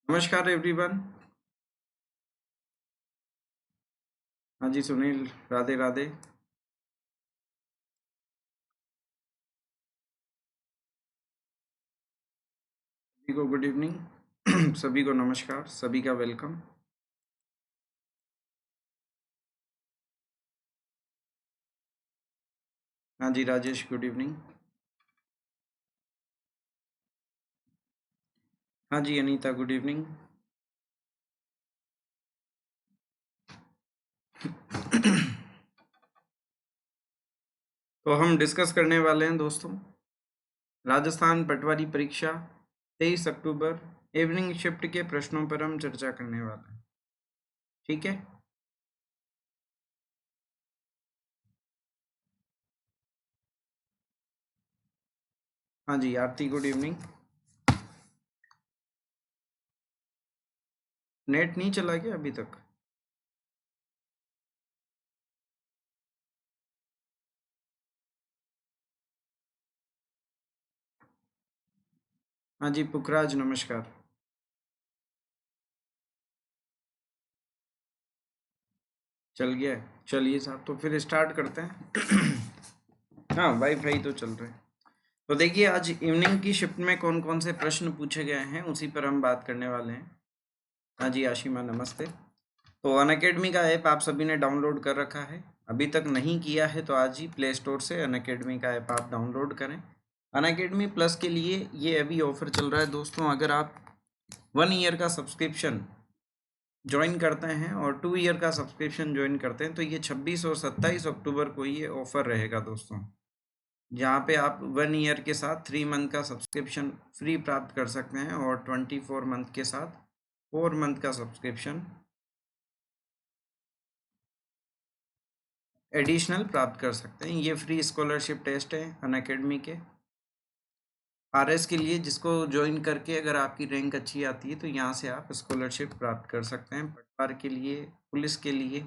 नमस्कार एवरीवन। हाँ जी सुनील, राधे राधे। सभी को गुड इवनिंग। सभी को नमस्कार, सभी का वेलकम। हाँ जी राजेश, गुड इवनिंग। हाँ जी अनीता, गुड इवनिंग। तो हम डिस्कस करने वाले हैं दोस्तों, राजस्थान पटवारी परीक्षा 23 अक्टूबर इवनिंग शिफ्ट के प्रश्नों पर हम चर्चा करने वाले हैं। ठीक है। हाँ जी आरती, गुड इवनिंग। नेट नहीं चला क्या अभी तक? हाँ जी पुखराज, नमस्कार। चल गया है? चलिए साहब, तो फिर स्टार्ट करते हैं। हाँ वाईफाई तो चल रहा है। तो देखिए, आज इवनिंग की शिफ्ट में कौन कौन से प्रश्न पूछे गए हैं उसी पर हम बात करने वाले हैं। हाँ जी आशिमा, नमस्ते। तो अनअकैडमी का ऐप आप सभी ने डाउनलोड कर रखा है। अभी तक नहीं किया है तो आज ही प्ले स्टोर से अनअकैडमी का ऐप आप डाउनलोड करें। अनअकैडमी प्लस के लिए ये अभी ऑफर चल रहा है दोस्तों। अगर आप 1 ईयर का सब्सक्रिप्शन ज्वाइन करते हैं और 2 ईयर का सब्सक्रिप्शन ज्वाइन करते हैं तो ये 26 और 27 अक्टूबर को ये ऑफर रहेगा दोस्तों, जहाँ पे आप 1 ईयर के साथ 3 मंथ का सब्सक्रिप्शन फ्री प्राप्त कर सकते हैं और 24 मंथ के साथ 4 मंथ का सब्सक्रिप्शन एडिशनल प्राप्त कर सकते हैं। ये फ्री स्कॉलरशिप टेस्ट है अनअकैडमी के आरएस के लिए, जिसको ज्वाइन करके अगर आपकी रैंक अच्छी आती है तो यहाँ से आप स्कॉलरशिप प्राप्त कर सकते हैं। पटवार के लिए, पुलिस के लिए,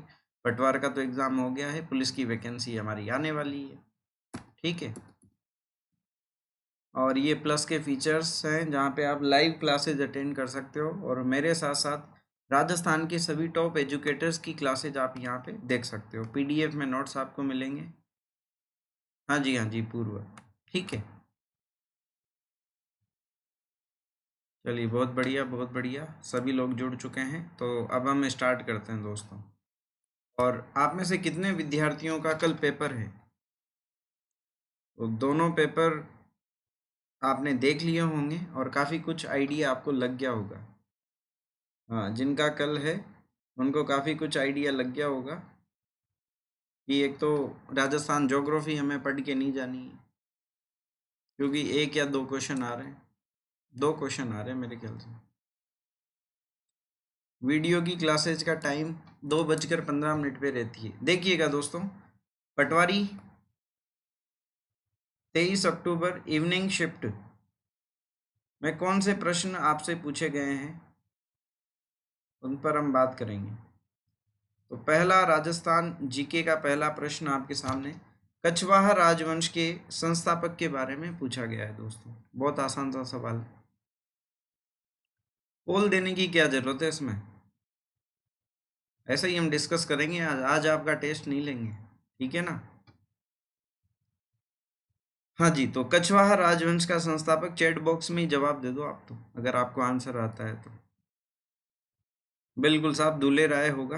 पटवार का तो एग्ज़ाम हो गया है, पुलिस की वैकेंसी हमारी आने वाली है। ठीक है। और ये प्लस के फीचर्स हैं जहाँ पे आप लाइव क्लासेज अटेंड कर सकते हो और मेरे साथ साथ राजस्थान के सभी टॉप एजुकेटर्स की क्लासेज आप यहाँ पे देख सकते हो। पीडीएफ में नोट्स आपको मिलेंगे। हाँ जी पूर्व। ठीक है। चलिए बहुत बढ़िया, बहुत बढ़िया, सभी लोग जुड़ चुके हैं तो अब हम स्टार्ट करते हैं दोस्तों। और आप में से कितने विद्यार्थियों का कल पेपर है? तो दोनों पेपर आपने देख लिए होंगे और काफ़ी कुछ आइडिया आपको लग गया होगा। हाँ, जिनका कल है उनको काफ़ी कुछ आइडिया लग गया होगा कि एक तो राजस्थान ज्योग्राफी हमें पढ़ के नहीं जानी है, क्योंकि 1 या 2 क्वेश्चन आ रहे हैं। 2 क्वेश्चन आ रहे हैं मेरे ख्याल से। वीडियो की क्लासेज का टाइम 2:15 पे रहती है। देखिएगा दोस्तों, पटवारी 23 अक्टूबर इवनिंग शिफ्ट में कौन से प्रश्न आपसे पूछे गए हैं उन पर हम बात करेंगे। तो पहला, राजस्थान जीके का पहला प्रश्न आपके सामने कछवाहा राजवंश के संस्थापक के बारे में पूछा गया है दोस्तों। बहुत आसान सा सवाल है। पोल देने की क्या जरूरत है इसमें? ऐसे ही हम डिस्कस करेंगे। आज आपका टेस्ट नहीं लेंगे, ठीक है ना। हाँ जी, तो कछवाहा राजवंश का संस्थापक, चैट बॉक्स में ही जवाब दे दो आप तो, अगर आपको आंसर आता है तो। बिल्कुल साहब, दूल्हे राय होगा।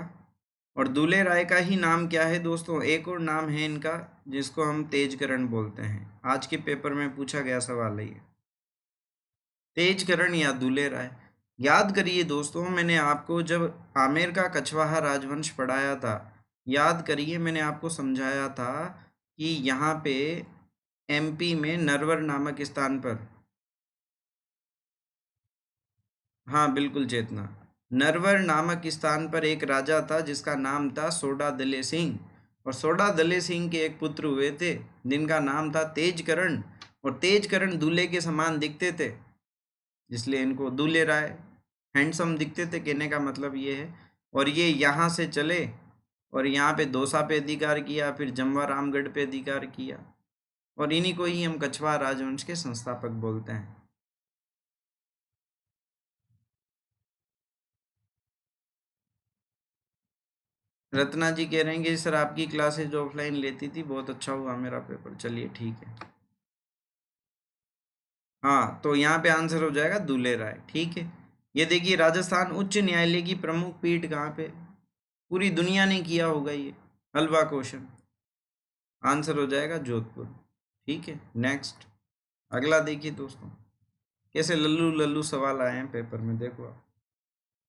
और दूल्हे राय का ही नाम क्या है दोस्तों? एक और नाम है इनका जिसको हम तेजकरण बोलते हैं। आज के पेपर में पूछा गया सवाल है ये, तेजकरण या दूल्हे राय। याद करिए दोस्तों, मैंने आपको जब आमेर का कछवाहा राजवंश पढ़ाया था, याद करिए मैंने आपको समझाया था कि यहाँ पे एमपी में नरवर नामक स्थान पर, हाँ बिल्कुल चेतना, नरवर नामक स्थान पर एक राजा था जिसका नाम था सोडा दले सिंह। और सोडा दले सिंह के एक पुत्र हुए थे जिनका नाम था तेजकरण। और तेजकरण दूल्हे के समान दिखते थे, इसलिए इनको दूल्हे राय, हैंडसम दिखते थे, कहने का मतलब ये है। और ये यहाँ से चले और यहाँ पे दौसा पे अधिकार किया, फिर जमवा रामगढ़ पे अधिकार किया, और इन्हीं को ही हम कछवाहा राजवंश के संस्थापक बोलते हैं। रत्ना जी कह रहे हैं कि सर आपकी क्लासेज ऑफलाइन लेती थी, बहुत अच्छा हुआ मेरा पेपर। चलिए ठीक है। हाँ, तो यहाँ पे आंसर हो जाएगा दूल्हे राय। ठीक है। ये देखिए, राजस्थान उच्च न्यायालय की प्रमुख पीठ कहाँ पे? पूरी दुनिया ने किया होगा ये। हलवा क्वेश्चन। आंसर हो जाएगा जोधपुर। ठीक है, नेक्स्ट। अगला देखिए दोस्तों, कैसे लल्लू लल्लू सवाल आए हैं पेपर में, देखो आप।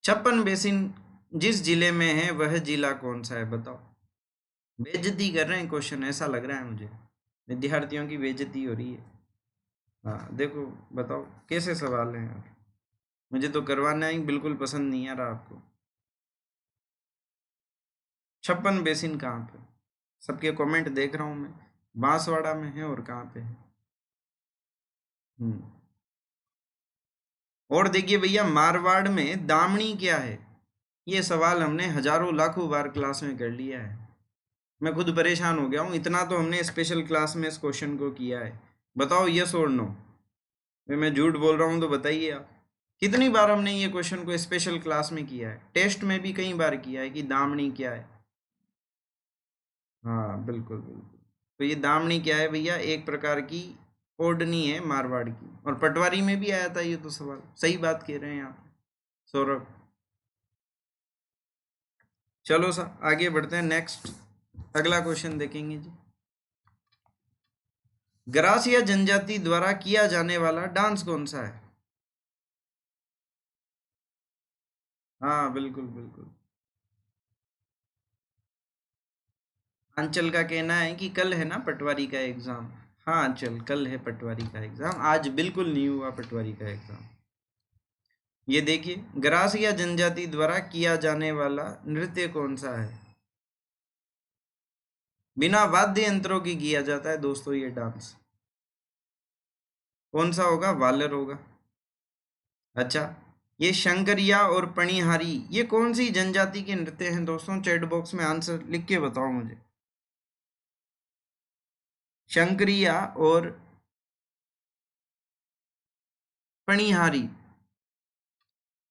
56 बेसिन जिस जिले में है वह जिला कौन सा है, बताओ। बेइज्जती कर रहे हैं क्वेश्चन, ऐसा लग रहा है मुझे। विद्यार्थियों की बेइज्जती हो रही है। हाँ देखो, बताओ कैसे सवाल हैं यार। मुझे तो करवाना ही बिल्कुल पसंद नहीं आ रहा आपको। 56 बेसिन कहाँ पे? सबके कमेंट देख रहा हूँ मैं। बांसवाड़ा में है और कहाँ पे है? हम्म। और देखिए भैया, मारवाड़ में दामनी क्या है? ये सवाल हमने हजारों लाखों बार क्लास में कर लिया है। मैं खुद परेशान हो गया हूँ, इतना तो हमने स्पेशल क्लास में इस क्वेश्चन को किया है। बताओ यस और नो। मैं झूठ बोल रहा हूँ तो बताइए आप। कितनी बार हमने ये क्वेश्चन को स्पेशल क्लास में किया है, टेस्ट में भी कई बार किया है कि दामनी क्या है। हाँ बिल्कुल बिल्कुल। तो ये दामनी क्या है भैया? एक प्रकार की ओढ़नी है मारवाड़ की। और पटवारी में भी आया था ये तो सवाल। सही बात कह रहे हैं आप सौरभ। चलो सर आगे बढ़ते हैं, नेक्स्ट अगला क्वेश्चन देखेंगे जी। ग्रासिया जनजाति द्वारा किया जाने वाला डांस कौन सा है? हाँ बिल्कुल बिल्कुल। अंचल का कहना है कि कल है ना पटवारी का एग्जाम। हाँ अंचल, कल है पटवारी का एग्जाम, आज बिल्कुल नहीं हुआ पटवारी का एग्जाम। ये देखिए, ग्रासिया जनजाति द्वारा किया जाने वाला नृत्य कौन सा है? बिना वाद्य यंत्रों की किया जाता है दोस्तों ये डांस। कौन सा होगा? वालर होगा। अच्छा, ये शंकरिया और पणिहारी ये कौन सी जनजाति के नृत्य हैं दोस्तों? चैट बॉक्स में आंसर लिख के बताओ मुझे। शंकरिया और पणिहारी।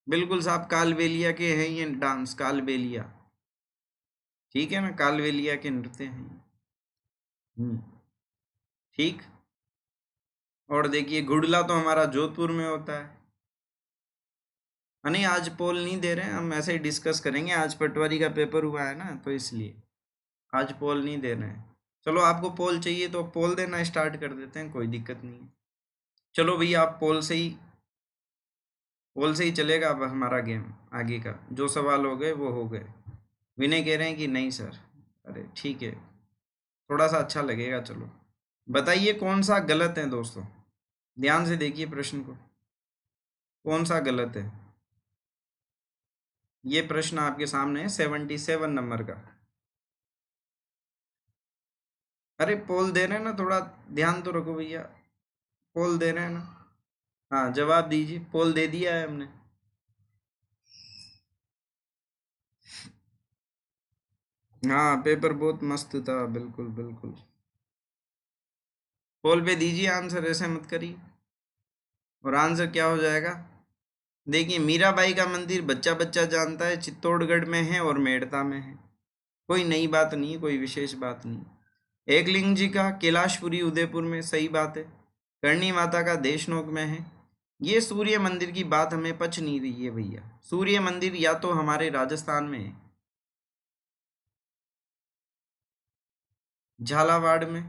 बिल्कुल साहब, कालबेलिया के हैं ये डांस, कालबेलिया। ठीक है ना, कालबेलिया के नृत्य हैं। हम्म। ठीक। और देखिए, गुड़ला तो हमारा जोधपुर में होता है। नहीं, आज पोल नहीं दे रहे हैं हम, ऐसे ही डिस्कस करेंगे। आज पटवारी का पेपर हुआ है ना, तो इसलिए आज पोल नहीं दे रहे हैं। चलो आपको पोल चाहिए तो पोल देना स्टार्ट कर देते हैं, कोई दिक्कत नहीं है। चलो भैया, आप पोल से ही चलेगा अब हमारा गेम। आगे का जो सवाल हो गए वो हो गए। विनय कह रहे हैं कि नहीं सर। अरे ठीक है, थोड़ा सा अच्छा लगेगा। चलो बताइए कौन सा गलत है दोस्तों। ध्यान से देखिए प्रश्न को, कौन सा गलत है। ये प्रश्न आपके सामने है 77 नंबर का। अरे पोल दे रहे हैं ना, थोड़ा ध्यान तो रखो भैया। पोल दे रहे हैं ना। हाँ जवाब दीजिए, पोल दे दिया है हमने। हाँ पेपर बहुत मस्त था, बिल्कुल बिल्कुल। पोल पे दीजिए आंसर, ऐसे मत करिए। और आंसर क्या हो जाएगा? देखिए, मीराबाई का मंदिर बच्चा बच्चा जानता है, चित्तौड़गढ़ में है और मेड़ता में है। कोई नई बात नहीं है, कोई विशेष बात नहीं। एकलिंग जी का कैलाशपुरी उदयपुर में, सही बात है। करणी माता का देशनोक में है। ये सूर्य मंदिर की बात हमें पच नहीं रही है भैया। सूर्य मंदिर या तो हमारे राजस्थान में है, झालावाड़ में,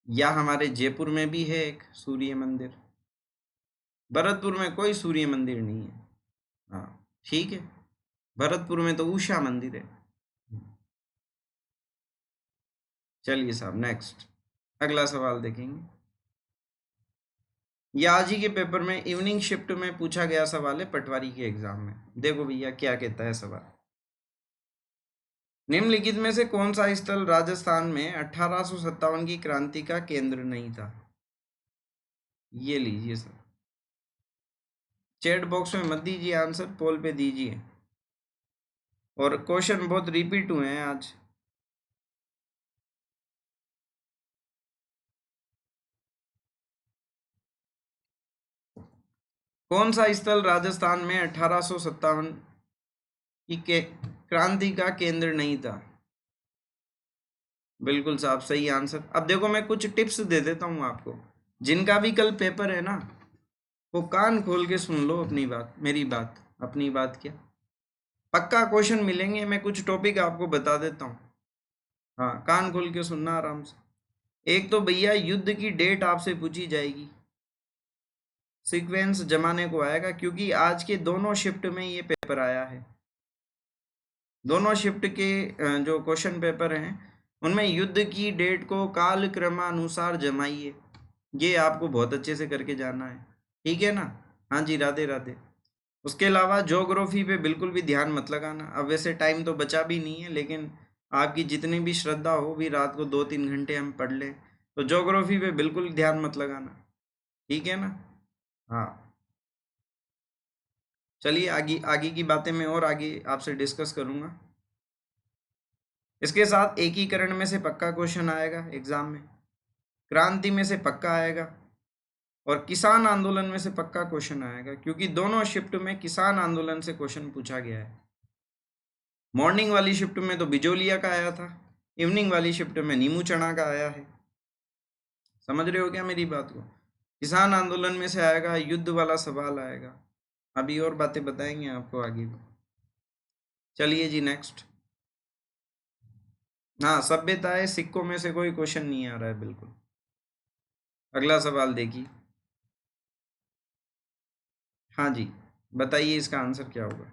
या हमारे जयपुर में भी है एक सूर्य मंदिर। भरतपुर में कोई सूर्य मंदिर नहीं है। हाँ ठीक है, भरतपुर में तो उषा मंदिर है। चलिए साहब नेक्स्ट, अगला सवाल देखेंगे। ये आज ही के पेपर में इवनिंग शिफ्ट में पूछा गया सवाल है, पटवारी के एग्जाम में। देखो भैया क्या कहता है सवाल। निम्नलिखित में से कौन सा स्थल राजस्थान में 1857 की क्रांति का केंद्र नहीं था? ये लीजिए सर, चैट बॉक्स में मत दीजिए आंसर, पोल पे दीजिए। और क्वेश्चन बहुत रिपीट हुए हैं आज। कौन सा स्थल राजस्थान में 1857 की क्रांति का केंद्र नहीं था? बिल्कुल साहब, सही आंसर। अब देखो मैं कुछ टिप्स दे देता हूँ आपको, जिनका भी कल पेपर है ना, वो कान खोल के सुन लो अपनी बात, मेरी बात, अपनी बात क्या, पक्का क्वेश्चन मिलेंगे। मैं कुछ टॉपिक आपको बता देता हूँ, हाँ कान खोल के सुनना आराम से। एक तो भैया युद्ध की डेट आपसे पूछी जाएगी, सीक्वेंस जमाने को आएगा, क्योंकि आज के दोनों शिफ्ट में ये पेपर आया है। दोनों शिफ्ट के जो क्वेश्चन पेपर हैं उनमें युद्ध की डेट को काल क्रमानुसार जमाइए, ये आपको बहुत अच्छे से करके जाना है, ठीक है ना? हाँ जी, राधे राधे। उसके अलावा ज्योग्राफी पे बिल्कुल भी ध्यान मत लगाना। अब वैसे टाइम तो बचा भी नहीं है, लेकिन आपकी जितनी भी श्रद्धा हो, भी रात को 2-3 घंटे हम पढ़ लें, तो ज्योग्राफी पे बिल्कुल ध्यान मत लगाना, ठीक है ना? हाँ, चलिए आगे आगे की बातें मैं और आगे आपसे डिस्कस करूँगा। इसके साथ एकीकरण में से पक्का क्वेश्चन आएगा एग्जाम में, क्रांति में से पक्का आएगा, और किसान आंदोलन में से पक्का क्वेश्चन आएगा, क्योंकि दोनों शिफ्ट में किसान आंदोलन से क्वेश्चन पूछा गया है। मॉर्निंग वाली शिफ्ट में तो बिजोलिया का आया था, इवनिंग वाली शिफ्ट में नीमू चना का आया है। समझ रहे हो क्या मेरी बात को? किसान आंदोलन में से आएगा, युद्ध वाला सवाल आएगा, अभी और बातें बताएंगे आपको आगे भी। चलिए जी नेक्स्ट। हाँ, सभ्यताएं सिक्कों में से कोई क्वेश्चन नहीं आ रहा है बिल्कुल। अगला सवाल देखिए। हाँ जी, बताइए इसका आंसर क्या होगा।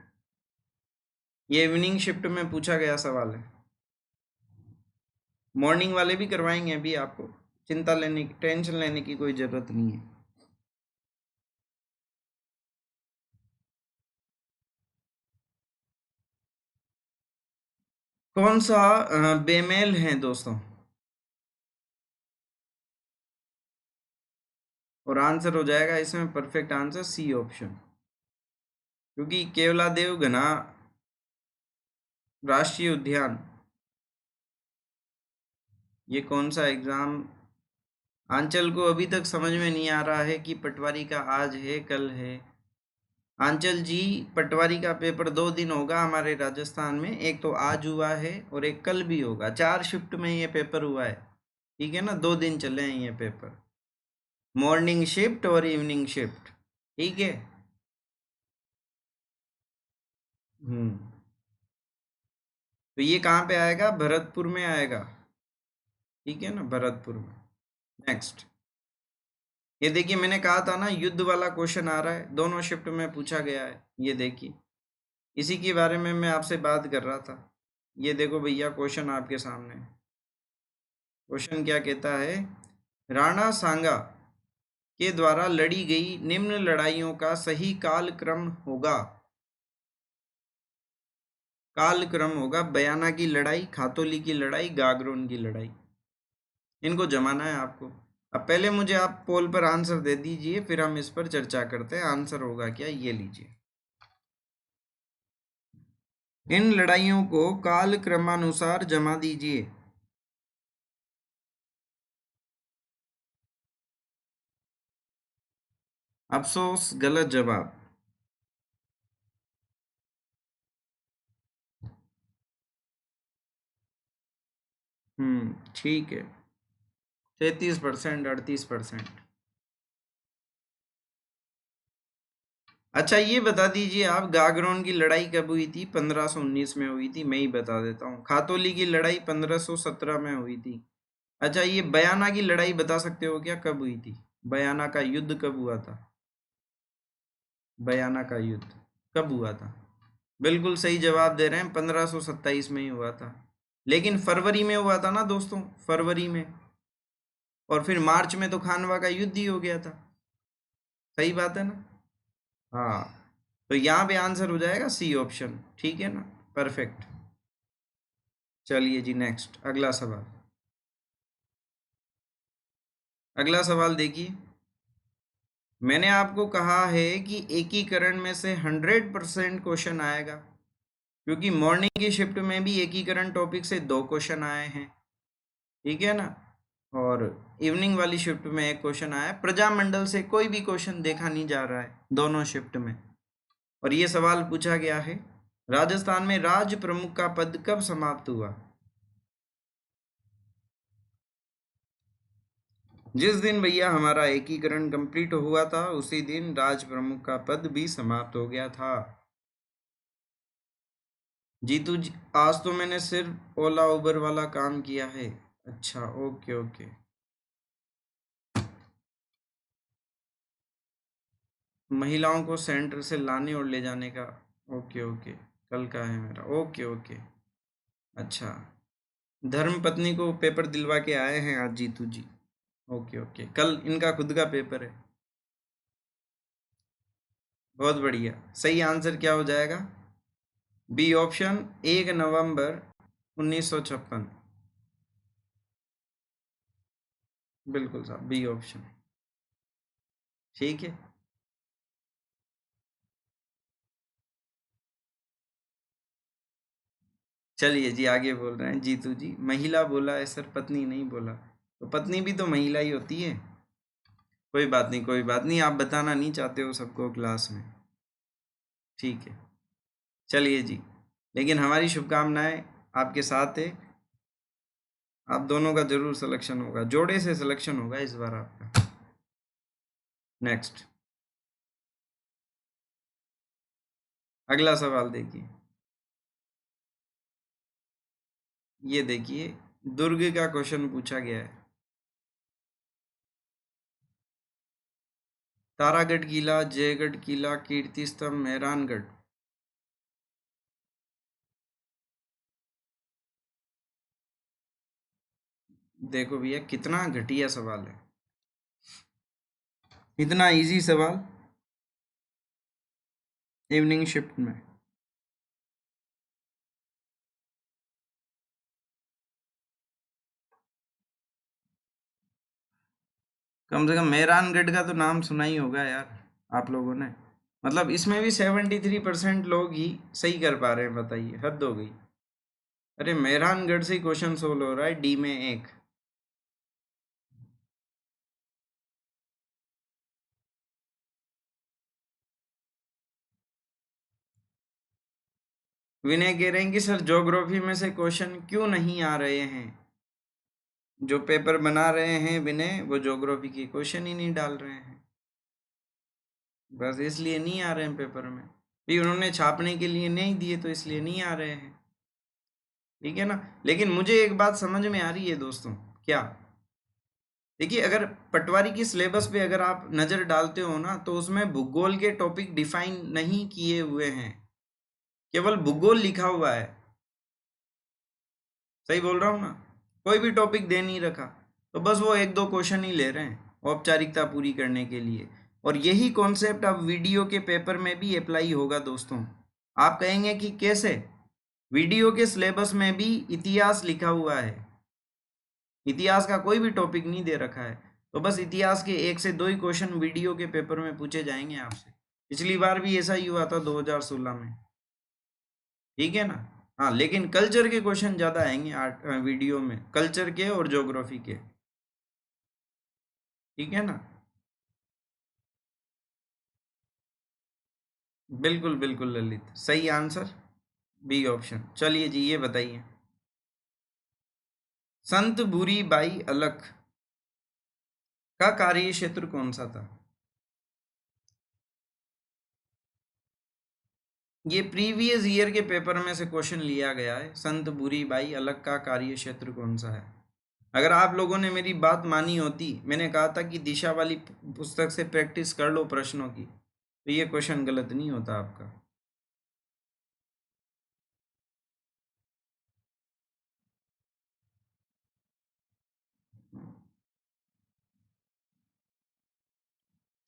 ये इवनिंग शिफ्ट में पूछा गया सवाल है, मॉर्निंग वाले भी करवाएंगे अभी, आपको चिंता लेने की, टेंशन लेने की कोई जरूरत नहीं है। कौन सा बेमेल है दोस्तों? और आंसर हो जाएगा इसमें परफेक्ट आंसर सी ऑप्शन, क्योंकि केवलादेव घना राष्ट्रीय उद्यान, ये कौन सा एग्जाम, आंचल को अभी तक समझ में नहीं आ रहा है कि पटवारी का आज है कल है। आंचल जी, पटवारी का पेपर 2 दिन होगा हमारे राजस्थान में, एक तो आज हुआ है और एक कल भी होगा। 4 शिफ्ट में ये पेपर हुआ है, ठीक है ना? 2 दिन चले हैं ये पेपर, मॉर्निंग शिफ्ट और इवनिंग शिफ्ट, ठीक है। हम्म, तो ये कहाँ पे आएगा? भरतपुर में आएगा, ठीक है ना, भरतपुर में। नेक्स्ट, ये देखिए मैंने कहा था ना युद्ध वाला क्वेश्चन आ रहा है, दोनों शिफ्ट में पूछा गया है, ये देखिए इसी के बारे में मैं आपसे बात कर रहा था। ये देखो भैया क्वेश्चन आपके सामने, क्वेश्चन क्या कहता है, राणा सांगा के द्वारा लड़ी गई निम्न लड़ाइयों का सही कालक्रम होगा। कालक्रम होगा बयाना की लड़ाई, खातोली की लड़ाई, गागरोन की लड़ाई, इनको जमाना है आपको। अब पहले मुझे आप पोल पर आंसर दे दीजिए, फिर हम इस पर चर्चा करते हैं। आंसर होगा क्या, ये लीजिए। इन लड़ाइयों को काल क्रमानुसार जमा दीजिए। अफसोस, गलत जवाब। ठीक है, 33%, 38%। अच्छा ये बता दीजिए आप, गागरोन की लड़ाई कब हुई थी? 1519 में हुई थी, मैं ही बता देता हूँ। खातोली की लड़ाई 1517 में हुई थी। अच्छा ये बयाना की लड़ाई बता सकते हो क्या, कब हुई थी? बयाना का युद्ध कब हुआ था? बयाना का युद्ध कब हुआ था? बिल्कुल सही जवाब दे रहे हैं, 1527 में ही हुआ था, लेकिन फरवरी में हुआ था ना दोस्तों, फरवरी में। और फिर मार्च में तो खानवा का युद्ध ही हो गया था, सही बात है ना? हाँ, तो यहाँ पे आंसर हो जाएगा सी ऑप्शन, ठीक है ना, परफेक्ट। चलिए जी नेक्स्ट, अगला सवाल। अगला सवाल देखिए, मैंने आपको कहा है कि एकीकरण में से 100% क्वेश्चन आएगा, क्योंकि मॉर्निंग की शिफ्ट में भी एकीकरण टॉपिक से 2 क्वेश्चन आए हैं, ठीक है ना? और इवनिंग वाली शिफ्ट में एक क्वेश्चन आया, प्रजामंडल से कोई भी क्वेश्चन देखा नहीं जा रहा है दोनों शिफ्ट में। और ये सवाल पूछा गया है, राजस्थान में राज प्रमुख का पद कब समाप्त हुआ? जिस दिन भैया हमारा एकीकरण कंप्लीट हुआ था उसी दिन राज प्रमुख का पद भी समाप्त हो गया था। जीतू जी, आज तो मैंने सिर्फ ओला उबर वाला काम किया है। अच्छा, ओके ओके। महिलाओं को सेंटर से लाने और ले जाने का, ओके ओके, कल का है मेरा, ओके ओके। अच्छा, धर्म पत्नी को पेपर दिलवा के आए हैं आज जीतू जी, ओके ओके, कल इनका खुद का पेपर है। बहुत बढ़िया, सही आंसर क्या हो जाएगा? बी ऑप्शन, 1 नवंबर 1956। बिल्कुल साहब, बी ऑप्शन, ठीक है। चलिए जी, आगे बोल रहे हैं जीतू जी, महिला बोला है सर, पत्नी नहीं बोला। तो पत्नी भी तो महिला ही होती है। कोई बात नहीं, कोई बात नहीं, आप बताना नहीं चाहते हो सबको क्लास में, ठीक है। चलिए जी, लेकिन हमारी शुभकामनाएं आपके साथ है। आप दोनों का जरूर सिलेक्शन होगा, जोड़े से सिलेक्शन होगा इस बार आपका। नेक्स्ट, अगला सवाल देखिए। ये देखिए, दुर्ग का क्वेश्चन पूछा गया है। तारागढ़ किला, जयगढ़ किला, कीर्ति स्तंभ, मेहरानगढ़। देखो भैया, कितना घटिया सवाल है, इतना इजी सवाल इवनिंग शिफ्ट में। कम से कम मेहरानगढ़ का तो नाम सुना ही होगा यार आप लोगों ने। मतलब इसमें भी 73% लोग ही सही कर पा रहे हैं, बताइए, हद हो गई। अरे मेहरानगढ़ से ही क्वेश्चन सोल्व हो रहा है, डी में 1। विनय कह रहे हैं कि सर ज्योग्राफी में से क्वेश्चन क्यों नहीं आ रहे हैं? जो पेपर बना रहे हैं विनय, वो ज्योग्राफी के क्वेश्चन ही नहीं डाल रहे हैं, बस इसलिए नहीं आ रहे हैं पेपर में। भी उन्होंने छापने के लिए नहीं दिए तो इसलिए नहीं आ रहे हैं, ठीक है ना। लेकिन मुझे एक बात समझ में आ रही है दोस्तों, क्या? देखिए, अगर पटवारी की सिलेबस पे अगर आप नज़र डालते हो ना, तो उसमें भूगोल के टॉपिक डिफाइन नहीं किए हुए हैं, केवल भूगोल लिखा हुआ है। सही बोल रहा हूँ ना? कोई भी टॉपिक दे नहीं रखा, तो बस वो 1-2 क्वेश्चन ही ले रहे हैं औपचारिकता पूरी करने के लिए। और यही कॉन्सेप्ट अब वीडियो के पेपर में भी अप्लाई होगा दोस्तों। आप कहेंगे कि कैसे? वीडियो के सिलेबस में भी इतिहास लिखा हुआ है, इतिहास का कोई भी टॉपिक नहीं दे रखा है, तो बस इतिहास के 1 से 2 ही क्वेश्चन वीडियो के पेपर में पूछे जाएंगे आपसे। पिछली बार भी ऐसा ही हुआ था 2016 में, ठीक है ना। हाँ, लेकिन कल्चर के क्वेश्चन ज़्यादा आएंगे आर्ट वीडियो में, कल्चर के और ज्योग्राफी के, ठीक है ना। बिल्कुल बिल्कुल ललित, सही आंसर बी ऑप्शन। चलिए जी, ये बताइए, संत भूरी बाई अलख का कार्य क्षेत्र कौन सा था? ये प्रीवियस ईयर के पेपर में से क्वेश्चन लिया गया है, संत भूरी बाई अलख का कार्य क्षेत्र कौन सा है। अगर आप लोगों ने मेरी बात मानी होती, मैंने कहा था कि दिशा वाली पुस्तक से प्रैक्टिस कर लो प्रश्नों की, तो ये क्वेश्चन गलत नहीं होता आपका।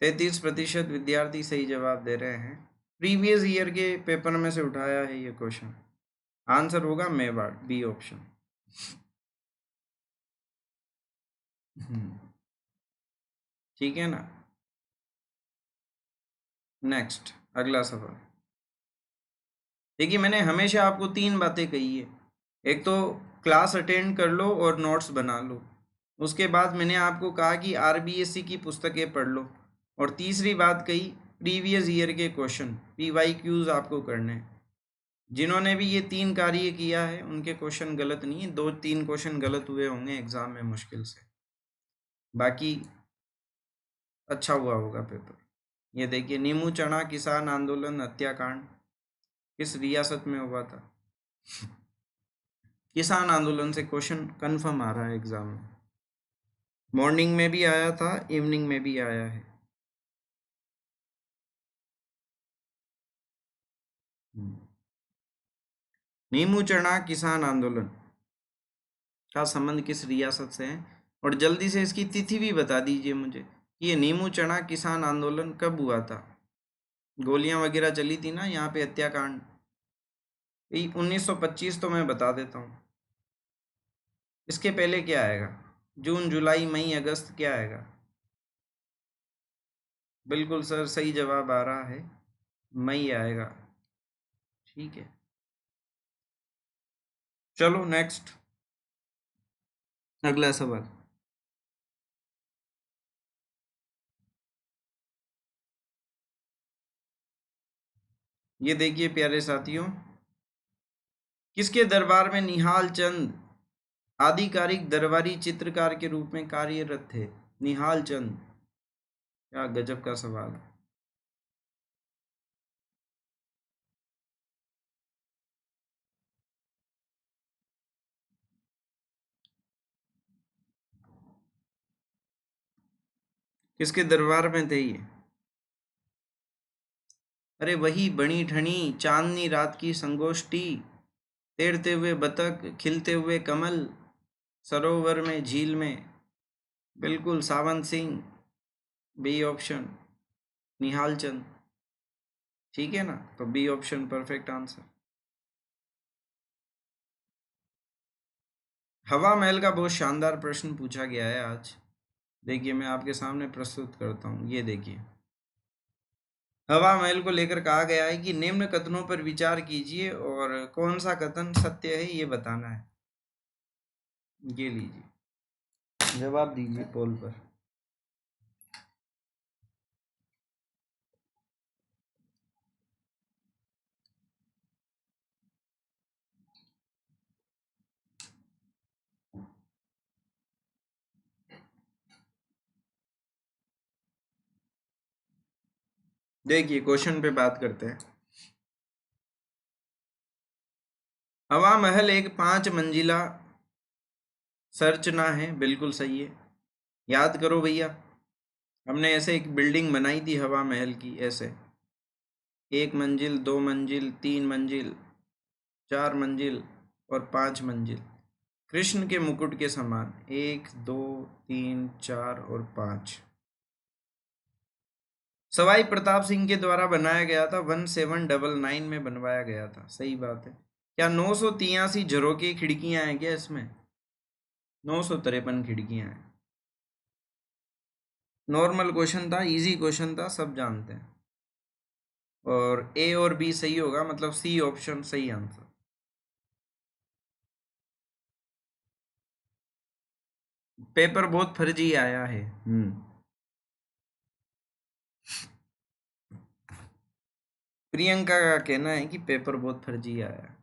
33% विद्यार्थी सही जवाब दे रहे हैं, प्रीवियस ईयर के पेपर में से उठाया है ये क्वेश्चन। आंसर होगा मेवाड़, बी ऑप्शन। ठीक है ना। नेक्स्ट, अगला सवाल देखिए, मैंने हमेशा आपको 3 बातें कही है। एक तो क्लास अटेंड कर लो और नोट्स बना लो, उसके बाद मैंने आपको कहा कि आरबीएससी की पुस्तकें पढ़ लो, और तीसरी बात कही प्रीवियस ईयर के क्वेश्चन पीवाईक्यूज आपको करने हैं। जिन्होंने भी ये 3 कार्य किया है उनके क्वेश्चन गलत नहीं है, 2-3 क्वेश्चन गलत हुए होंगे एग्जाम में मुश्किल से, बाकी अच्छा हुआ होगा पेपर। ये देखिए, नीमू चना किसान आंदोलन हत्याकांड किस रियासत में हुआ था? किसान आंदोलन से क्वेश्चन कंफर्म आ रहा है एग्जाम में। मॉर्निंग में भी आया था, इवनिंग में भी आया है। नीमू चना किसान आंदोलन का संबंध किस रियासत से है? और जल्दी से इसकी तिथि भी बता दीजिए मुझे कि ये नीमू चना किसान आंदोलन कब हुआ था। गोलियां वगैरह चली थी ना यहाँ पे, हत्याकांड। 1925 तो मैं बता देता हूँ। इसके पहले क्या आएगा? जून, जुलाई, मई, अगस्त क्या आएगा? बिल्कुल सर, सही जवाब आ रहा है, मई आएगा। ठीक है, चलो नेक्स्ट, अगला सवाल। ये देखिए प्यारे साथियों, किसके दरबार में निहाल चंद आधिकारिक दरबारी चित्रकार के रूप में कार्यरत थे? निहाल चंद, क्या गजब का सवाल है। किसके दरबार में थे ये? अरे वही बनी ठनी चांदनी रात की संगोष्ठी, तैरते हुए बतख, खिलते हुए कमल, सरोवर में, झील में। बिल्कुल सावंत सिंह, बी ऑप्शन, निहाल चंद। ठीक है ना, तो बी ऑप्शन परफेक्ट आंसर। हवा महल का बहुत शानदार प्रश्न पूछा गया है आज। देखिए मैं आपके सामने प्रस्तुत करता हूँ, ये देखिए। हवा महल को लेकर कहा गया है कि निम्न कथनों पर विचार कीजिए और कौन सा कथन सत्य है ये बताना है। ये लीजिए, जवाब दीजिए पोल पर। देखिए क्वेश्चन पे बात करते हैं। हवा महल एक 5 मंजिला संरचना है, बिल्कुल सही है। याद करो भैया, हमने ऐसे एक बिल्डिंग बनाई थी हवा महल की, ऐसे 1 मंजिल, 2 मंजिल, 3 मंजिल, 4 मंजिल और 5 मंजिल, कृष्ण के मुकुट के समान, 1 2 3 4 और 5। सवाई प्रताप सिंह के द्वारा बनाया गया था, 1799 में बनवाया गया था। सही बात है। क्या 983 झरोके खिड़कियां हैं क्या इसमें? 953 खिड़कियां हैं। नॉर्मल क्वेश्चन था, इजी क्वेश्चन था, सब जानते हैं। और ए और बी सही होगा, मतलब सी ऑप्शन सही आंसर। पेपर बहुत फर्जी आया है। प्रियंका का कहना है कि पेपर बहुत फर्जी आया है,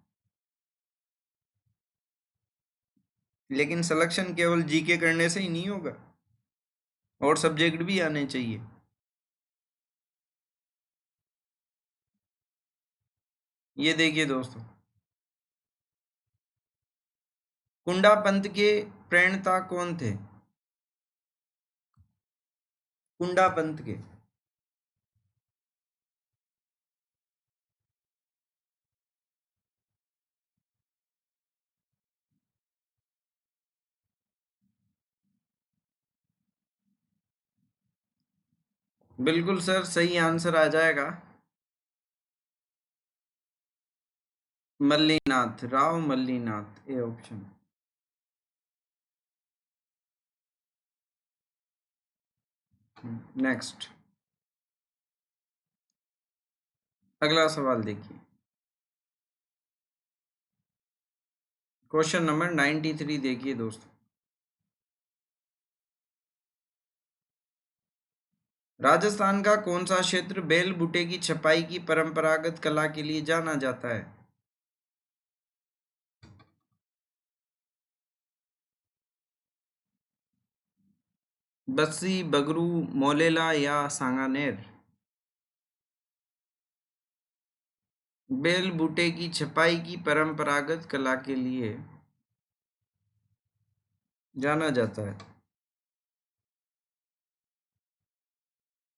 लेकिन सिलेक्शन केवल जीके करने से ही नहीं होगा, और सब्जेक्ट भी आने चाहिए। ये देखिए दोस्तों, कुंडा पंथ के प्रणेता कौन थे? कुंडा पंथ के। बिल्कुल सर, सही आंसर आ जाएगा Mallinath, Rao Mallinath, A option. Next, अगला सवाल देखिए। क्वेश्चन नंबर 93 देखिए दोस्तों। राजस्थान का कौन सा क्षेत्र बेल बूटे की छपाई की परंपरागत कला के लिए जाना जाता है? बस्सी, बगरू, मोलेला या सांगानेर? बेल बूटे की छपाई की परंपरागत कला के लिए जाना जाता है।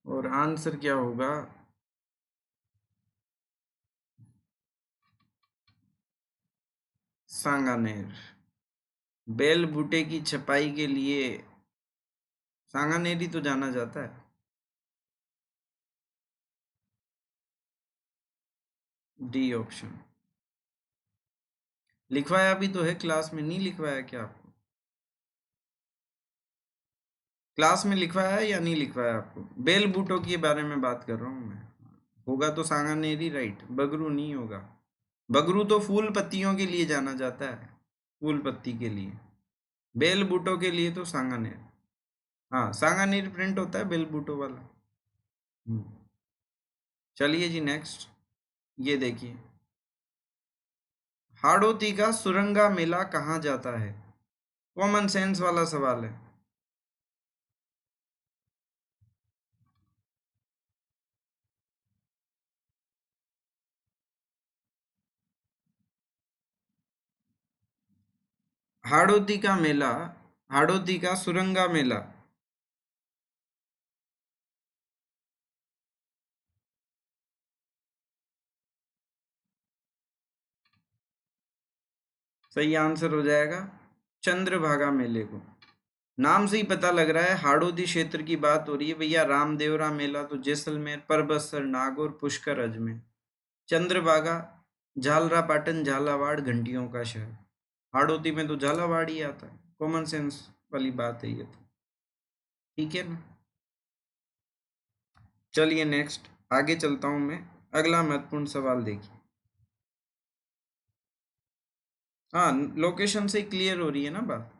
और आंसर क्या होगा? सांगानेर। बेल बूटे की छपाई के लिए सांगानेर ही तो जाना जाता है। D option. लिखवाया भी तो है क्लास में, नहीं लिखवाया क्या आपको? क्लास में लिखवाया है या नहीं लिखवाया आपको? बेल बूटों के बारे में बात कर रहा हूँ मैं। होगा तो सांगानेरी, राइट। बगरू नहीं होगा। बगरू तो फूल पत्तियों के लिए जाना जाता है, फूल पत्ती के लिए। बेल बूटों के लिए तो सांगानेर। हाँ, सांगानेर प्रिंट होता है बेल बूटों वाला। हम्म। चलिए जी, नेक्स्ट ये देखिए। हाड़ौती का सुरंगा मेला कहाँ जाता है? कॉमन सेंस वाला सवाल है। हाड़ौती का मेला, हाड़ौती का सुरंगा मेला। सही आंसर हो जाएगा चंद्रभागा मेले को। नाम से ही पता लग रहा है हाड़ौती क्षेत्र की बात हो रही है भैया। रामदेवरा मेला तो जैसलमेर, परबसर, नागौर, पुष्कर, अजमेर। चंद्रभागा झालरा पाटन, झालावाड़, घंटियों का शहर। हाड़ौती में तो झालावाड़ ही आता है। कॉमन सेंस वाली बात है ये तो, ठीक है ना। चलिए नेक्स्ट आगे चलता हूं मैं। अगला महत्वपूर्ण सवाल देखिए। हाँ, लोकेशन से क्लियर हो रही है ना बात।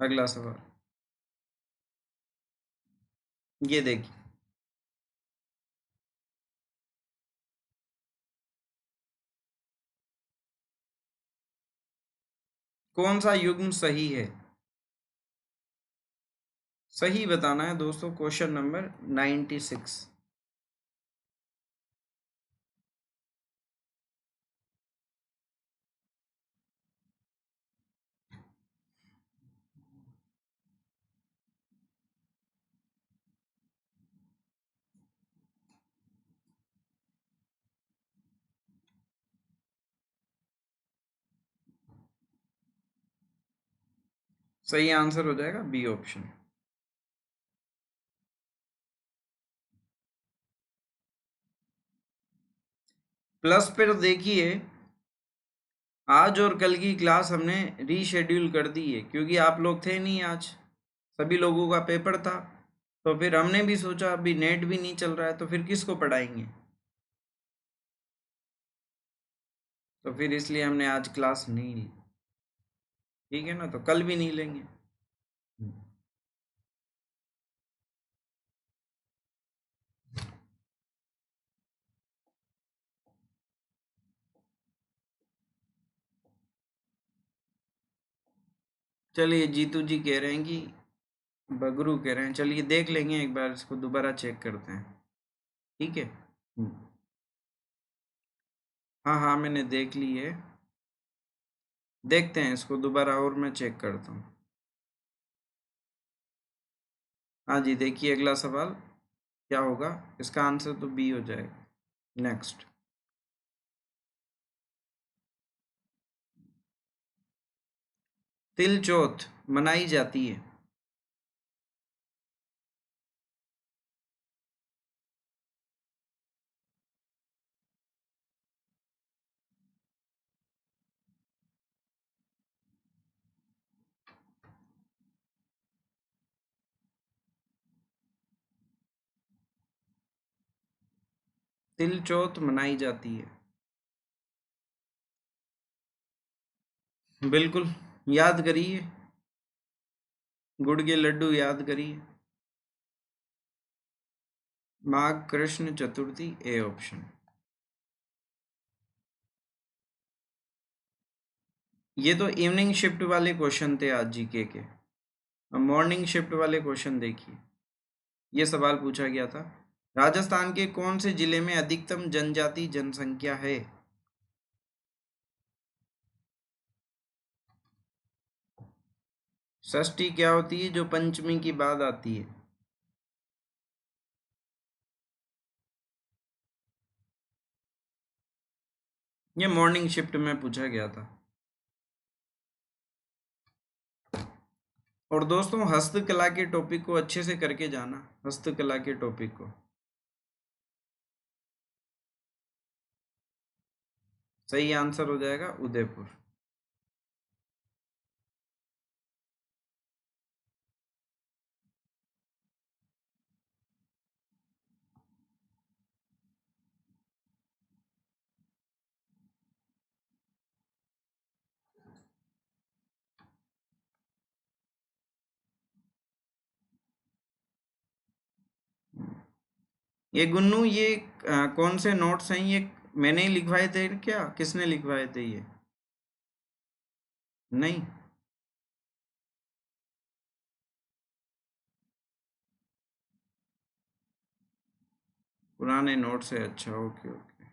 अगला सवाल ये देखिए। कौन सा युग्म सही है? सही बताना है दोस्तों। Question number 96। सही आंसर हो जाएगा बी ऑप्शन। प्लस पर देखिए, आज और कल की क्लास हमने रीशेड्यूल कर दी है क्योंकि आप लोग थे नहीं आज, सभी लोगों का पेपर था। तो फिर हमने भी सोचा अभी नेट भी नहीं चल रहा है तो फिर किसको पढ़ाएंगे। तो फिर इसलिए हमने आज क्लास नहीं ली। ठीक है ना, तो कल भी नहीं लेंगे। चलिए, जीतू जी कह रहे हैं कि बगरू कह रहे हैं। चलिए देख लेंगे, एक बार इसको दोबारा चेक करते हैं। ठीक है। हाँ हाँ, मैंने देख ली है। देखते हैं इसको दोबारा और मैं चेक करता हूँ। हाँ जी, देखिए अगला सवाल क्या होगा। इसका आंसर तो बी हो जाएगा। नेक्स्ट। तिल चौथ मनाई जाती है। तिल चौथ मनाई जाती है। बिल्कुल, याद करिए। गुड़ के लड्डू याद करिए। माघ कृष्ण चतुर्थी, ए ऑप्शन। ये तो इवनिंग शिफ्ट वाले क्वेश्चन थे आज जीके के। अब मॉर्निंग शिफ्ट वाले क्वेश्चन देखिए। ये सवाल पूछा गया था, राजस्थान के कौन से जिले में अधिकतम जनजाति जनसंख्या है? षष्ठी क्या होती है जो पंचमी की बाद आती है? ये मॉर्निंग शिफ्ट में पूछा गया था। और दोस्तों हस्तकला के टॉपिक को अच्छे से करके जाना, हस्तकला के टॉपिक को। सही आंसर हो जाएगा उदयपुर। ये गुन्नू, ये कौन से नोट्स हैं ये? मैंने ही लिखवाए थे क्या, किसने लिखवाए थे ये? नहीं, पुराने नोट्स है। अच्छा, ओके ओके।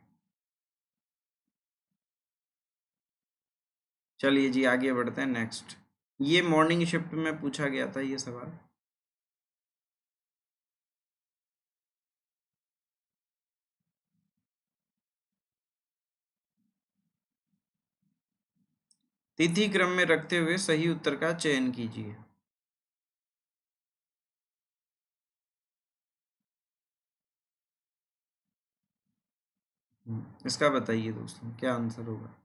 चलिए जी आगे बढ़ते हैं नेक्स्ट। ये मॉर्निंग शिफ्ट में पूछा गया था ये सवाल। तिथि क्रम में रखते हुए सही उत्तर का चयन कीजिए। इसका बताइए दोस्तों क्या आंसर होगा।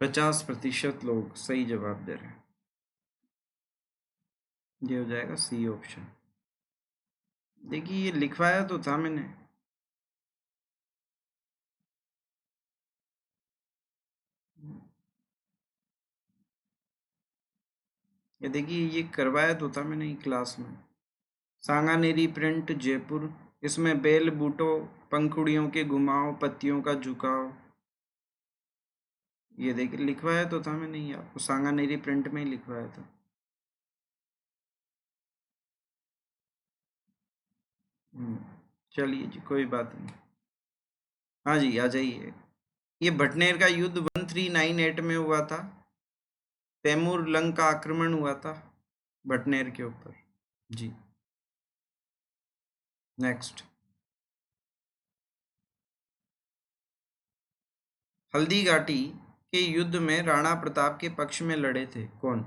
पचास प्रतिशत लोग सही जवाब दे रहे हैं। ये हो जाएगा सी ऑप्शन। देखिए ये लिखवाया तो था मैंने। ये देखिए ये करवाया तो था मैंने क्लास में। सांगानेरी प्रिंट जयपुर, इसमें बेल बूटों, पंखुड़ियों के घुमाव, पत्तियों का झुकाव। ये देखिए लिखवाया तो था मैंने, ये आपको सांगानेरी प्रिंट में ही लिखवाया था। चलिए जी कोई बात नहीं। हाँ जी आ जाइए। ये भटनेर का युद्ध 1398 में हुआ था। तैमूर लंग का आक्रमण हुआ था भटनेर के ऊपर। जी नेक्स्ट। हल्दी घाटी के युद्ध में राणा प्रताप के पक्ष में लड़े थे कौन?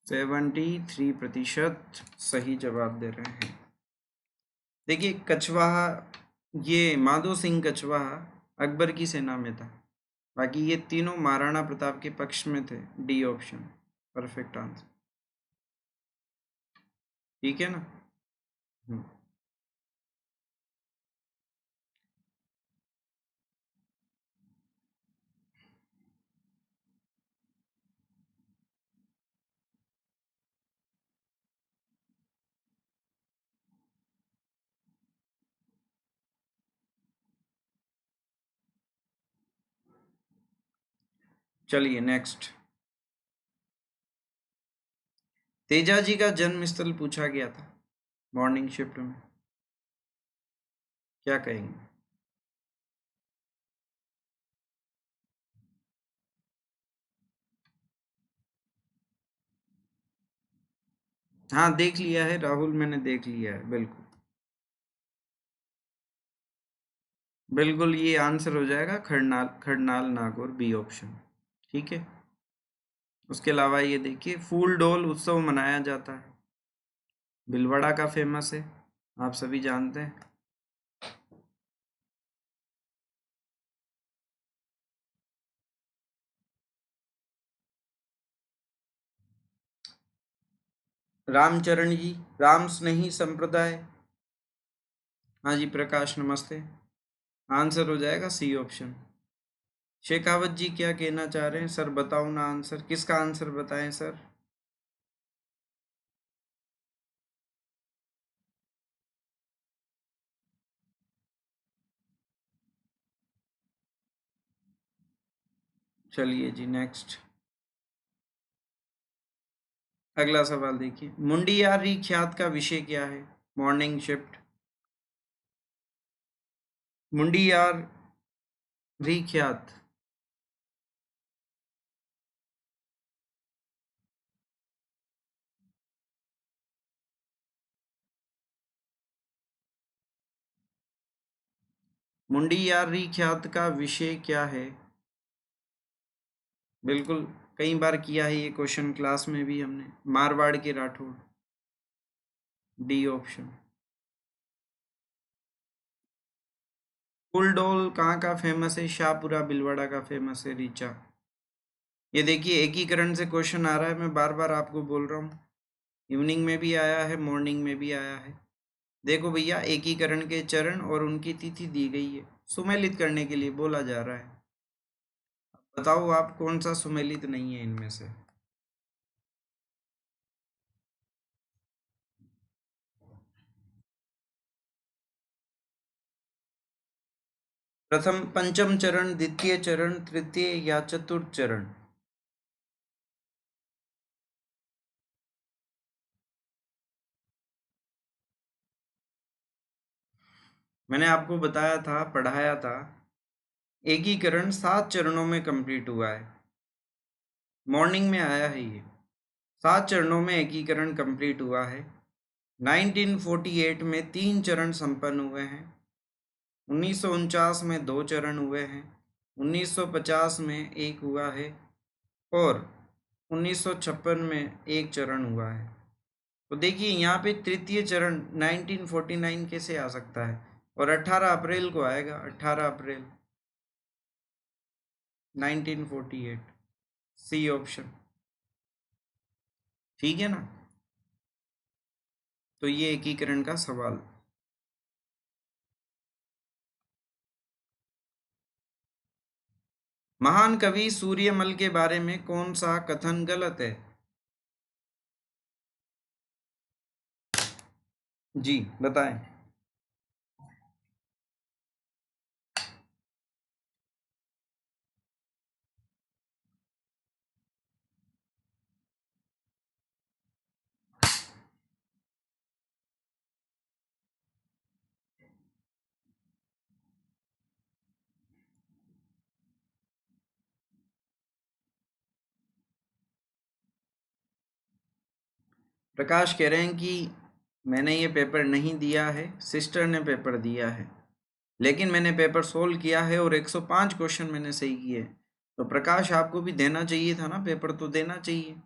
73% सही जवाब दे रहे हैं। देखिए कछवाहा, ये माधो सिंह कछवाहा अकबर की सेना में था। बाकी ये तीनों महाराणा प्रताप के पक्ष में थे। D option perfect answer. ठीक है ना। हम्म, चलिए नेक्स्ट। तेजा जी का जन्म स्थल पूछा गया था मॉर्निंग शिफ्ट में, क्या कहेंगे? हाँ देख लिया है राहुल, मैंने देख लिया है, बिल्कुल बिल्कुल ये आंसर हो जाएगा खरनाल, खरनाल नागौर, बी ऑप्शन। ठीक है, उसके अलावा ये देखिए फूल डोल उत्सव मनाया जाता है, भिलवाड़ा का फेमस है, आप सभी जानते हैं। रामचरण जी, राम स्नेही संप्रदाय। हाँ जी प्रकाश नमस्ते, आंसर हो जाएगा सी ऑप्शन। शेखावत जी क्या कहना चाह रहे हैं? सर बताओ ना आंसर, किसका आंसर बताएं सर? चलिए जी नेक्स्ट, अगला सवाल देखिए, मुंडियारी ख्यात का विषय क्या है? मॉर्निंग शिफ्ट, मुंडियार ख्यात। मुंडियार ख्यात का विषय क्या है? बिल्कुल, कई बार किया है ये क्वेश्चन क्लास में भी हमने, मारवाड़ के राठौड़, डी ऑप्शन। फुलडोल कहाँ का फेमस है? शाहपुरा भिलवाड़ा का फेमस है, रीचा। ये देखिए एकीकरण से क्वेश्चन आ रहा है, मैं बार बार आपको बोल रहा हूँ, इवनिंग में भी आया है, मॉर्निंग में भी आया है। देखो भैया एकीकरण के चरण और उनकी तिथि दी गई है, सुमेलित करने के लिए बोला जा रहा है। बताओ आप कौन सा सुमेलित नहीं है इनमें से? प्रथम पंचम चरण, द्वितीय चरण, तृतीय या चतुर्थ चरण? मैंने आपको बताया था, पढ़ाया था, एकीकरण 7 चरणों में कंप्लीट हुआ है, मॉर्निंग में आया है ये। 7 चरणों में एकीकरण कंप्लीट हुआ है। 1948 में 3 चरण संपन्न हुए हैं, 1949 में 2 चरण हुए हैं, 1950 में 1 हुआ है और 1956 में 1 चरण हुआ है। तो देखिए यहाँ पे तृतीय चरण 1949 कैसे आ सकता है? और 18 अप्रैल को आएगा, 18 अप्रैल 1948, सी ऑप्शन। ठीक है ना? तो ये एकीकरण का सवाल। महान कवि सूर्यमल के बारे में कौन सा कथन गलत है? जी बताएं। प्रकाश कह रहे हैं कि मैंने ये पेपर नहीं दिया है, सिस्टर ने पेपर दिया है, लेकिन मैंने पेपर सोल्व किया है और 105 क्वेश्चन मैंने सही किए। तो प्रकाश आपको भी देना चाहिए था ना, पेपर तो देना चाहिए।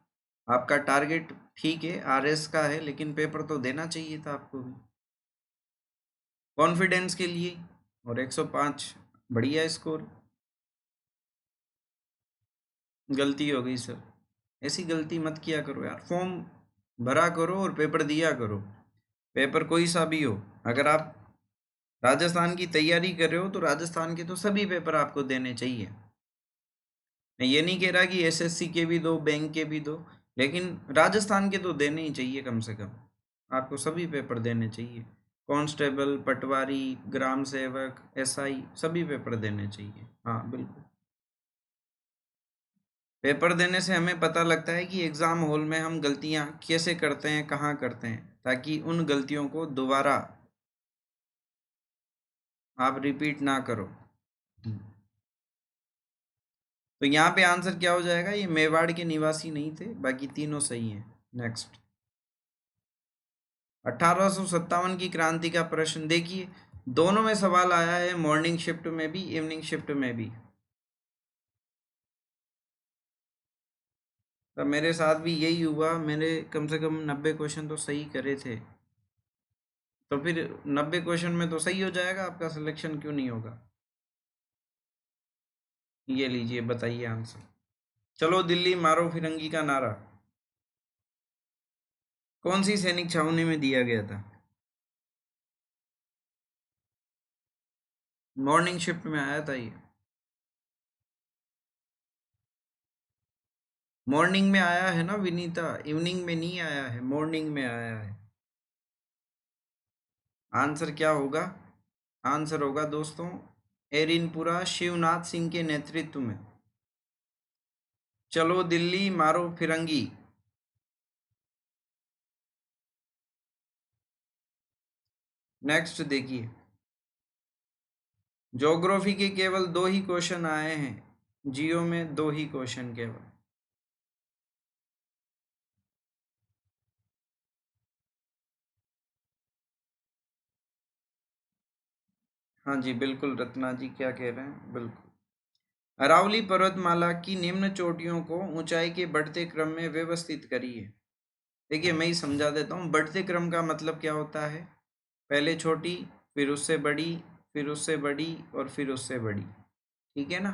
आपका टारगेट ठीक है आरएस का है, लेकिन पेपर तो देना चाहिए था आपको भी, कॉन्फिडेंस के लिए। और 105 बढ़िया स्कोर। गलती हो गई सर, ऐसी गलती मत किया करो यार, फॉर्म भरा करो और पेपर दिया करो, पेपर कोई सा भी हो। अगर आप राजस्थान की तैयारी कर रहे हो तो राजस्थान के तो सभी पेपर आपको देने चाहिए। मैं ये नहीं कह रहा कि एसएससी के भी दो, बैंक के भी दो, लेकिन राजस्थान के तो देने ही चाहिए कम से कम, आपको सभी पेपर देने चाहिए। कांस्टेबल, पटवारी, ग्राम सेवक, एसआई, सभी पेपर देने चाहिए। हाँ बिल्कुल। पेपर देने से हमें पता लगता है कि एग्ज़ाम हॉल में हम गलतियां कैसे करते हैं, कहाँ करते हैं, ताकि उन गलतियों को दोबारा आप रिपीट ना करो। तो यहाँ पे आंसर क्या हो जाएगा? ये मेवाड़ के निवासी नहीं थे, बाकी तीनों सही हैं। नेक्स्ट, 1857 की क्रांति का प्रश्न देखिए, दोनों में सवाल आया है, मॉर्निंग शिफ्ट में भी, इवनिंग शिफ्ट में भी। तो मेरे साथ भी यही हुआ, मैंने कम से कम 90 क्वेश्चन तो सही करे थे। तो फिर 90 क्वेश्चन में तो सही हो जाएगा, आपका सिलेक्शन क्यों नहीं होगा? ये लीजिए, बताइए आंसर। चलो दिल्ली मारो फिरंगी का नारा कौन सी सैनिक छावनी में दिया गया था? मॉर्निंग शिफ्ट में आया था ये। मॉर्निंग में आया है ना विनीता, इवनिंग में नहीं आया है, मॉर्निंग में आया है। आंसर क्या होगा? आंसर होगा दोस्तों, एरिनपुरा शिवनाथ सिंह के नेतृत्व में। चलो दिल्ली मारो फिरंगी। नेक्स्ट देखिए, ज्योग्राफी के केवल 2 ही क्वेश्चन आए हैं, जियो में 2 ही क्वेश्चन केवल। हाँ जी बिल्कुल, रत्ना जी क्या कह रहे हैं, बिल्कुल। अरावली पर्वतमाला की निम्न चोटियों को ऊंचाई के बढ़ते क्रम में व्यवस्थित करिए। देखिए मैं ही समझा देता हूँ, बढ़ते क्रम का मतलब क्या होता है? पहले छोटी, फिर उससे बड़ी, फिर उससे बड़ी और फिर उससे बड़ी, ठीक है ना?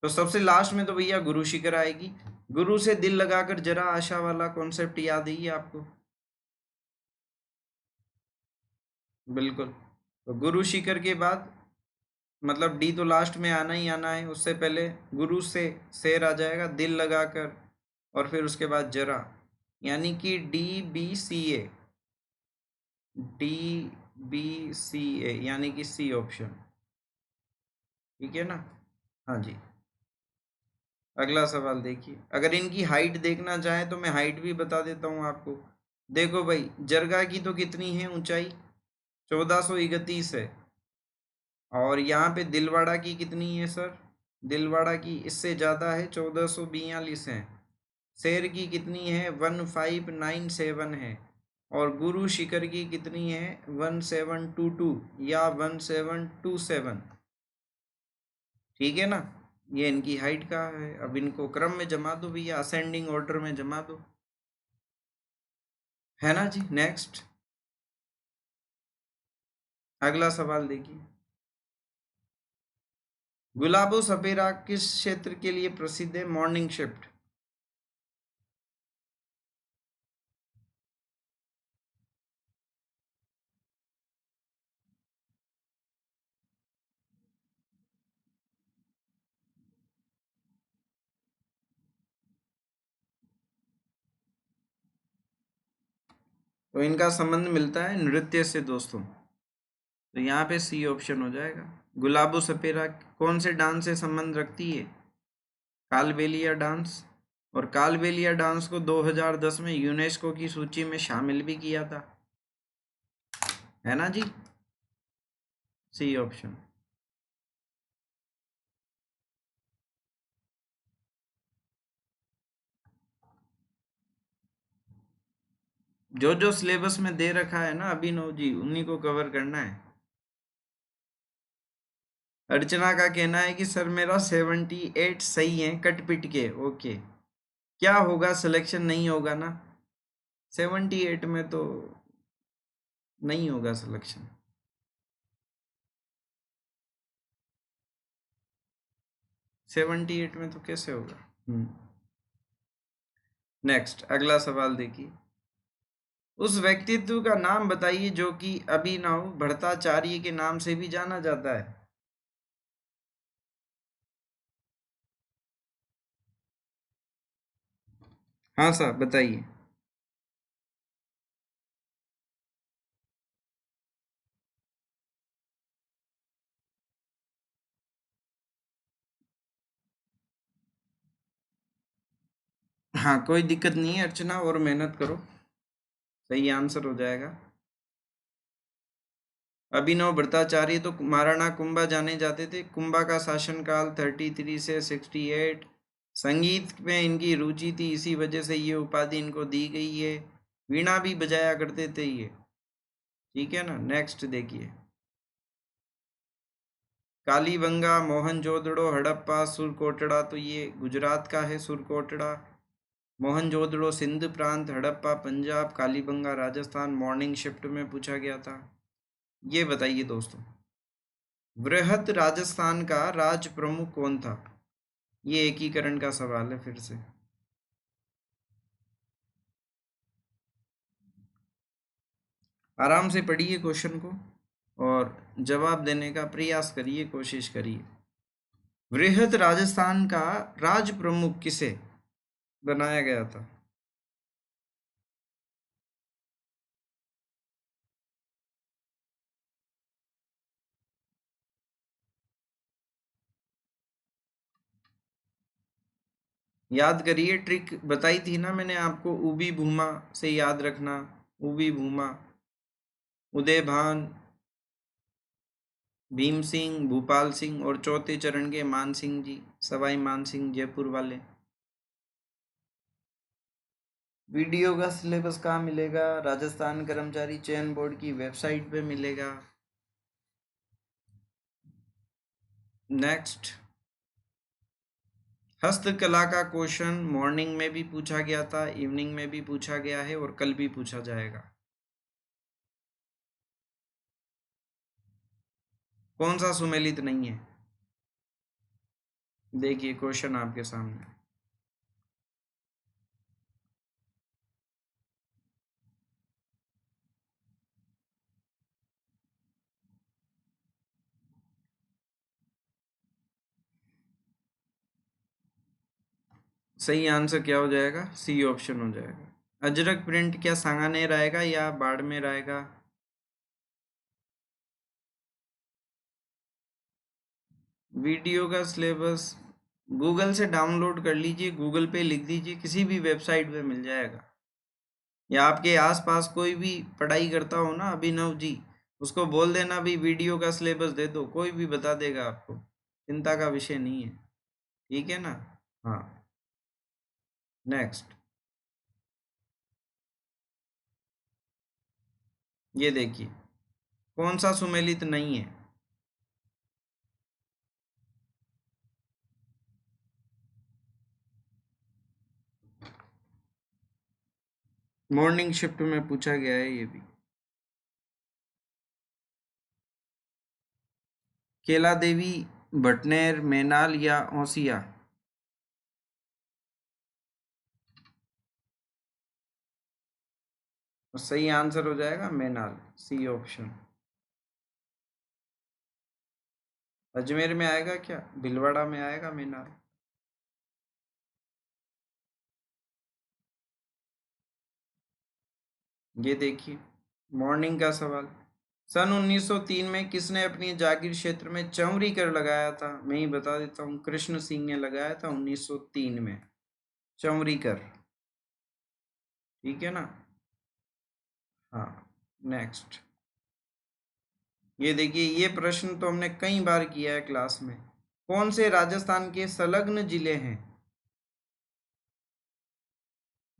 तो सबसे लास्ट में तो भैया गुरु शिखर आएगी। गुरु से दिल लगाकर जरा आशा वाला कॉन्सेप्ट याद है ही आपको? बिल्कुल। तो गुरु शिखर के बाद मतलब डी तो लास्ट में आना ही आना है, उससे पहले गुरु से शेर आ जाएगा, दिल लगाकर, और फिर उसके बाद जरा, यानी कि DBCA, DBCA यानी कि सी ऑप्शन, ठीक है ना? हाँ जी। अगला सवाल देखिए, अगर इनकी हाइट देखना चाहें तो मैं हाइट भी बता देता हूँ आपको। देखो भाई, जरगा की तो कितनी है ऊंचाई? 1431 है। और यहाँ पे दिलवाड़ा की कितनी है सर? दिलवाड़ा की इससे ज़्यादा है, 1442 है। शेर की कितनी है? 1597 है। और गुरु शिखर की कितनी है? 1722 या 1727, ठीक है ना? ये इनकी हाइट का है। अब इनको क्रम में जमा दो भैया, असेंडिंग ऑर्डर में जमा दो, है ना जी? नेक्स्ट, अगला सवाल देखिए, गुलाबो सपेरा किस क्षेत्र के लिए प्रसिद्ध है? Morning shift. तो इनका संबंध मिलता है नृत्य से दोस्तों, तो यहाँ पे सी ऑप्शन हो जाएगा। गुलाबो सपेरा कौन से डांस से संबंध रखती है? कालबेलिया डांस। और कालबेलिया डांस को 2010 में यूनेस्को की सूची में शामिल भी किया था, है ना जी? C option. जो जो सिलेबस में दे रखा है ना अभिनव जी, उन्हीं को कवर करना है। अर्चना का कहना है कि सर मेरा 78 सही है कट पिट के, ओके। क्या होगा, सिलेक्शन नहीं होगा ना? 78 में तो नहीं होगा सिलेक्शन। 78 में तो कैसे होगा? नेक्स्ट, अगला सवाल देखिए, उस व्यक्तित्व का नाम बताइए जो कि अभिनव भट्टाचार्य के नाम से भी जाना जाता है। हाँ सर बताइए। हाँ, कोई दिक्कत नहीं है अर्चना, और मेहनत करो, सही आंसर हो जाएगा। अभिनव भट्टाचार्य तो महाराणा कुंभा जाने जाते थे। कुंभा का शासनकाल 33 से 68। संगीत में इनकी रुचि थी, इसी वजह से ये उपाधि इनको दी गई है। वीणा भी बजाया करते थे ये, ठीक है ना। नेक्स्ट देखिए, कालीबंगा, मोहनजोदड़ो, हड़प्पा, सुरकोटड़ा, तो ये गुजरात का है सुरकोटड़ा। मोहनजोदड़ो सिंध प्रांत, हड़प्पा पंजाब, कालीबंगा राजस्थान। मॉर्निंग शिफ्ट में पूछा गया था। ये बताइए दोस्तों, वृहत राजस्थान का राज प्रमुख कौन था? ये एकीकरण का सवाल है फिर से। आराम से पढ़िए क्वेश्चन को और जवाब देने का प्रयास करिए, कोशिश करिए। वृहत राजस्थान का राज प्रमुख किसे बनाया गया था? याद करिए, ट्रिक बताई थी ना मैंने आपको, उबी भूमा से याद रखना। उबी भूमा, उदयभान, भीम सिंह, भूपाल सिंह, और चौथे चरण के मान सिंह जी, सवाई मान सिंह जयपुर वाले। वीडियो का सिलेबस कहाँ मिलेगा? राजस्थान कर्मचारी चयन बोर्ड की वेबसाइट पे मिलेगा। नेक्स्ट, हस्तकला का क्वेश्चन मॉर्निंग में भी पूछा गया था, इवनिंग में भी पूछा गया है और कल भी पूछा जाएगा। कौन सा सुमेलित नहीं है? देखिए क्वेश्चन आपके सामने। सही आंसर क्या हो जाएगा? सी ऑप्शन हो जाएगा। अजरक प्रिंट क्या सांगानेर आएगा या बाड़मेर आएगा? वीडियो का सिलेबस गूगल से डाउनलोड कर लीजिए, गूगल पे लिख दीजिए, किसी भी वेबसाइट पे मिल जाएगा। या आपके आसपास कोई भी पढ़ाई करता हो ना अभिनव जी, उसको बोल देना भी वीडियो का सिलेबस दे दो, कोई भी बता देगा आपको, चिंता का विषय नहीं है, ठीक है ना। हाँ, नेक्स्ट, ये देखिए कौन सा सुमेलित नहीं है? मॉर्निंग शिफ्ट में पूछा गया है ये भी। केला देवी, भटनेर, मैनाल या ओसिया? और सही आंसर हो जाएगा मैनाल, सी ऑप्शन। अजमेर में आएगा क्या? भीलवाड़ा में आएगा मैनाल। ये देखिए मॉर्निंग का सवाल, सन 1903 में किसने अपनी जागीर क्षेत्र में चौरी कर लगाया था? मैं ही बता देता हूँ, कृष्ण सिंह ने लगाया था 1903 में चौरी कर, ठीक है ना। हाँ, नेक्स्ट, ये देखिए, ये प्रश्न तो हमने कई बार किया है क्लास में। कौन से राजस्थान के संलग्न जिले हैं?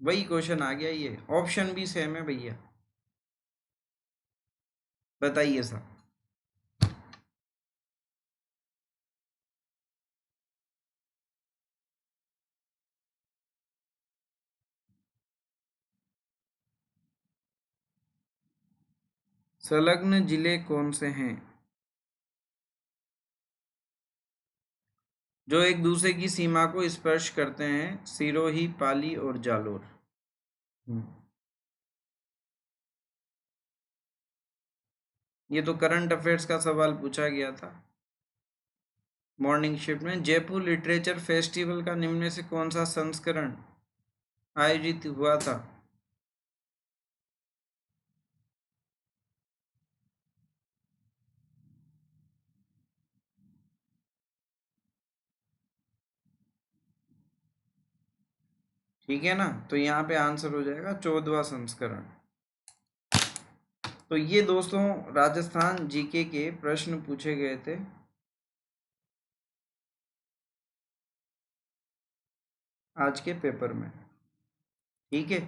वही क्वेश्चन आ गया, ये ऑप्शन भी सेम है भैया, बताइए सर। संलग्न जिले कौन से हैं जो एक दूसरे की सीमा को स्पर्श करते हैं? सिरोही, पाली और जालोर। हम्म, ये तो करंट अफेयर्स का सवाल पूछा गया था मॉर्निंग शिफ्ट में। जयपुर लिटरेचर फेस्टिवल का निम्न में से कौन सा संस्करण आयोजित हुआ था? ठीक है ना। तो यहाँ पे आंसर हो जाएगा 14वां संस्करण। तो ये दोस्तों राजस्थान जीके के प्रश्न पूछे गए थे। आज के पेपर में, ठीक है।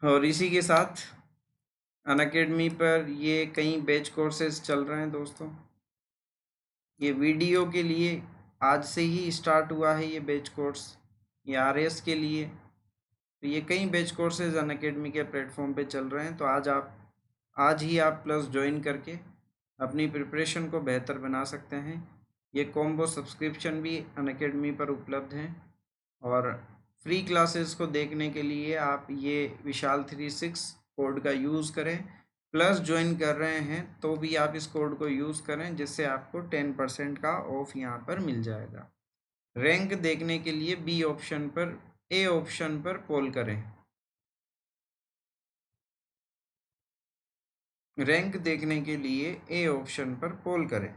और इसी के साथ अनअकैडमी पर ये कई बैच कोर्सेज चल रहे हैं दोस्तों। ये वीडियो के लिए आज से ही स्टार्ट हुआ है ये बैच कोर्स, ये आरएस के लिए। तो ये कई बैच कोर्सेज अनअकैडमी के प्लेटफॉर्म पे चल रहे हैं। तो आज ही आप प्लस ज्वाइन करके अपनी प्रिपरेशन को बेहतर बना सकते हैं। ये कॉम्बो सब्सक्रिप्शन भी अनअकैडमी पर उपलब्ध हैं। और फ्री क्लासेस को देखने के लिए आप ये विशाल36 कोड का यूज़ करें। प्लस ज्वाइन कर रहे हैं तो भी आप इस कोड को यूज़ करें, जिससे आपको 10% का ऑफ यहाँ पर मिल जाएगा। रैंक देखने के लिए बी ऑप्शन पर, ए ऑप्शन पर पोल करें। रैंक देखने के लिए ए ऑप्शन पर पोल करें।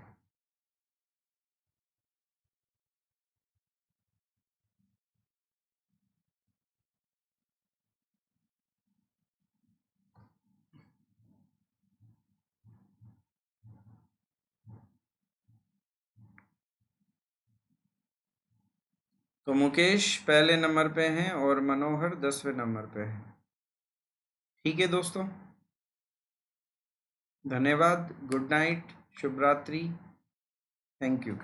तो मुकेश पहले नंबर पे हैं और मनोहर 10वें नंबर पे है। ठीक है दोस्तों, धन्यवाद, गुड नाइट, शुभ रात्रि, थैंक यू।